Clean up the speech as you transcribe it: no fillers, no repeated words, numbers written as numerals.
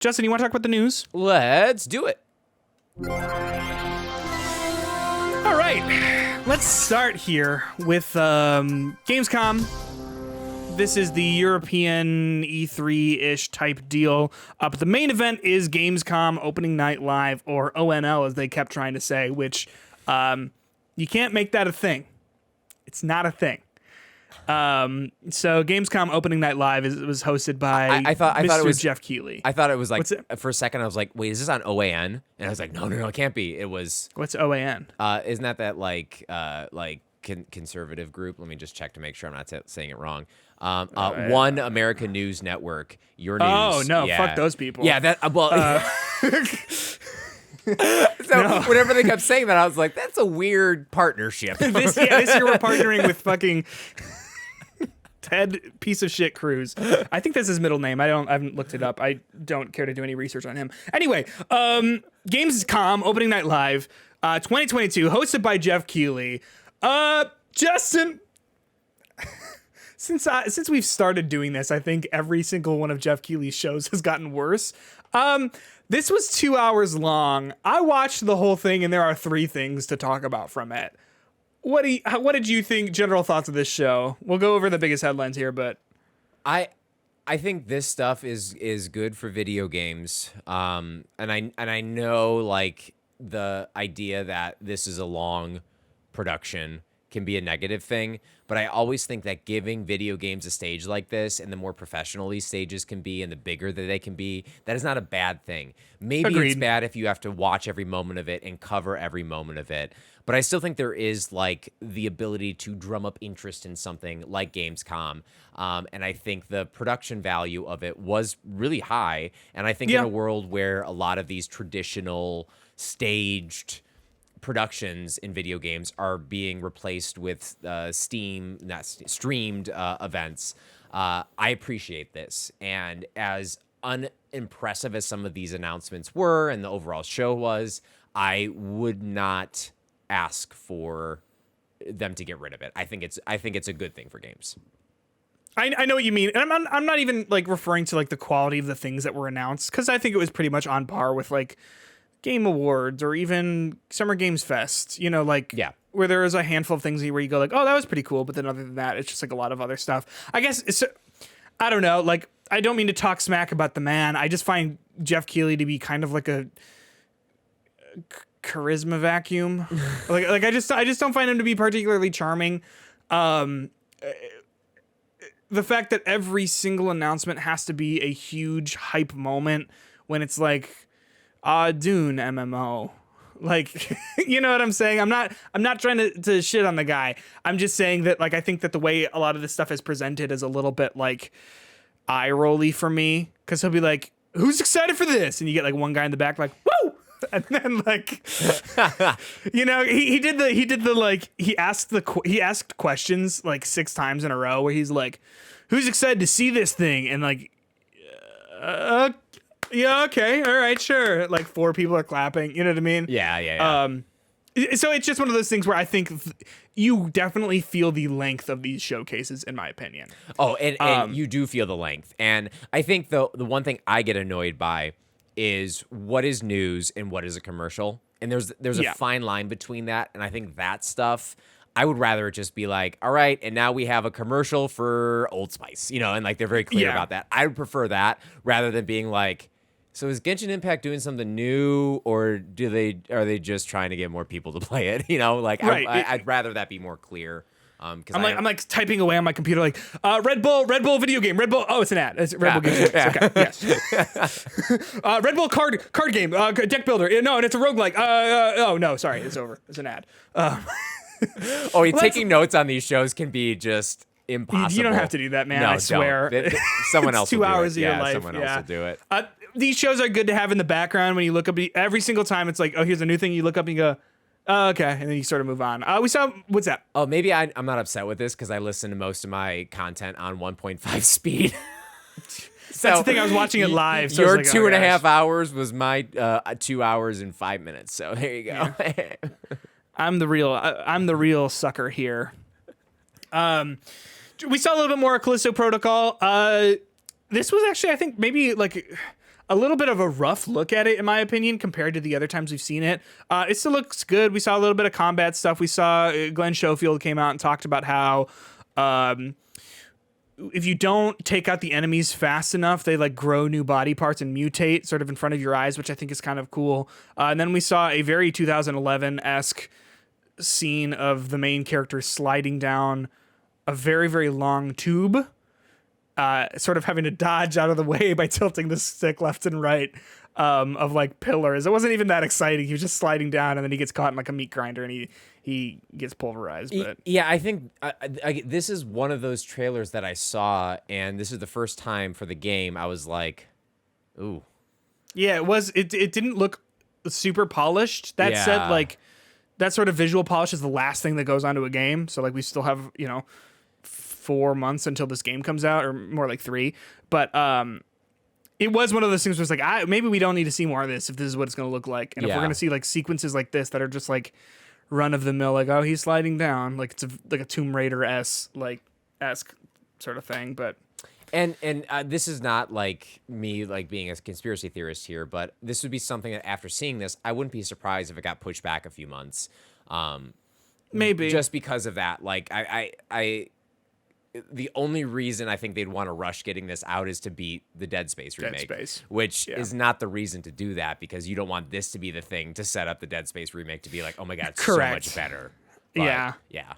Justin, you want to talk about the news? Let's do it. All right, let's start here with Gamescom. This is the European E3-ish type deal. But the main event is Gamescom Opening Night Live, or ONL, as they kept trying to say, which you can't make that a thing. It's not a thing. So Gamescom Opening Night Live was hosted by I thought it was Jeff Keighley. I thought it was like, for a second I was like, wait, is this on OAN? And I was like, no, it can't be. It was. What's OAN? Isn't that like conservative group? Let me just check to make sure I'm not saying it wrong. One American News Network. Your News. Oh no, yeah. fuck those people. Yeah, that well. So whenever they kept saying that, I was like, that's a weird partnership. This year we're partnering with fucking Ted piece of shit Cruz. I think that's his middle name. I haven't looked it up. I don't care to do any research on him. Anyway, Gamescom Opening Night Live 2022, hosted by Jeff Keighley. Justin, since we've started doing this, I think every single one of Jeff Keighley's shows has gotten worse. This was 2 hours long. I watched the whole thing, and there are 3 things to talk about from it. What did you think? General thoughts of this show? We'll go over the biggest headlines here, but I think this stuff is good for video games. And I know like the idea that this is a long production can be a negative thing, but I always think that giving video games a stage like this, and the more professional these stages can be and the bigger that they can be, that is not a bad thing. Maybe Agreed. It's bad if you have to watch every moment of it and cover every moment of it, but I still think there is like the ability to drum up interest in something like Gamescom. And I think the production value of it was really high. And I think in a world where a lot of these traditional staged productions in video games are being replaced with streamed events, I appreciate this. And as unimpressive as some of these announcements were and the overall show was, I would not ask for them to get rid of it. I think it's a good thing for games. I know what you mean, and I'm not even like referring to like the quality of the things that were announced, because I think it was pretty much on par with like Game Awards or even Summer Games Fest, where there is a handful of things where you go like, oh, that was pretty cool, but then other than that, it's just like a lot of other stuff. I guess I don't know, like, I don't mean to talk smack about the man. I just find Jeff Keighley to be kind of like a charisma vacuum. like I just don't find him to be particularly charming. The fact that every single announcement has to be a huge hype moment when it's like, Dune MMO. Like, you know what I'm saying? I'm not trying to shit on the guy. I'm just saying that, like, I think that the way a lot of this stuff is presented is a little bit like eye rolly for me, because he'll be like, who's excited for this? And you get like one guy in the back like, woo! And then like, he asked questions like 6 times in a row where he's like, who's excited to see this thing? And like, yeah, okay, all right, sure. Like 4 people are clapping. You know what I mean? Yeah. So it's just one of those things where I think you definitely feel the length of these showcases, in my opinion. Oh, and you do feel the length. And I think the one thing I get annoyed by is what is news and what is a commercial. And there's a fine line between that. And I think that stuff, I would rather it just be like, all right, and now we have a commercial for Old Spice, and like they're very clear about that. I would prefer that rather than being like, so is Genshin Impact doing something new, or are they just trying to get more people to play it? Like right. I'd rather that be more clear. I'm like typing away on my computer, like Red Bull video game. Red Bull. Oh, it's an ad. It's Red Bull game. Okay, yes. Red Bull card game. Deck builder. No, and it's a roguelike. Oh no, sorry, it's over. It's an ad. Taking notes on these shows can be just impossible. You don't have to do that, man. No, I swear. Someone else. 2 hours of your life. Someone else will do it. These shows are good to have in the background when you look up. Every single time, it's like, oh, here's a new thing. You look up and you go, oh, okay, and then you sort of move on. We saw, what's that? Oh, maybe I'm not upset with this because I listen to most of my content on 1.5 speed. That's the thing. I was watching it live. So your like, 2.5 hours was my 2 hours and 5 minutes. So there you go. Yeah. I'm the real sucker here. We saw a little bit more of Callisto Protocol. This was actually, I think, maybe like a little bit of a rough look at it, in my opinion, compared to the other times we've seen it. It still looks good. We saw a little bit of combat stuff. We saw Glenn Schofield came out and talked about how if you don't take out the enemies fast enough, they like grow new body parts and mutate sort of in front of your eyes, which I think is kind of cool. And then we saw a very 2011-esque scene of the main character sliding down a very, very long tube, sort of having to dodge out of the way by tilting the stick left and right, of like pillars. It wasn't even that exciting. He was just sliding down, and then he gets caught in like a meat grinder, and he gets pulverized. But yeah, I think this is one of those trailers that I saw, and this is the first time for the game I was like, ooh. Yeah, it was. It didn't look super polished. That said, like, that sort of visual polish is the last thing that goes onto a game. So like we still have 4 months until this game comes out, or more like 3. But it was one of those things where it's like, maybe we don't need to see more of this if this is what it's going to look like. And if we're going to see like sequences like this that are just like run of the mill, like, oh, he's sliding down, like it's like a Tomb Raider-esque sort of thing. But and this is not like me like being a conspiracy theorist here, but this would be something that after seeing this, I wouldn't be surprised if it got pushed back a few months. Maybe just because of that. Like I the only reason I think they'd want to rush getting this out is to beat the Dead Space remake, which is not the reason to do that, because you don't want this to be the thing to set up the Dead Space remake to be like, oh my God, it's so much better. But, yeah.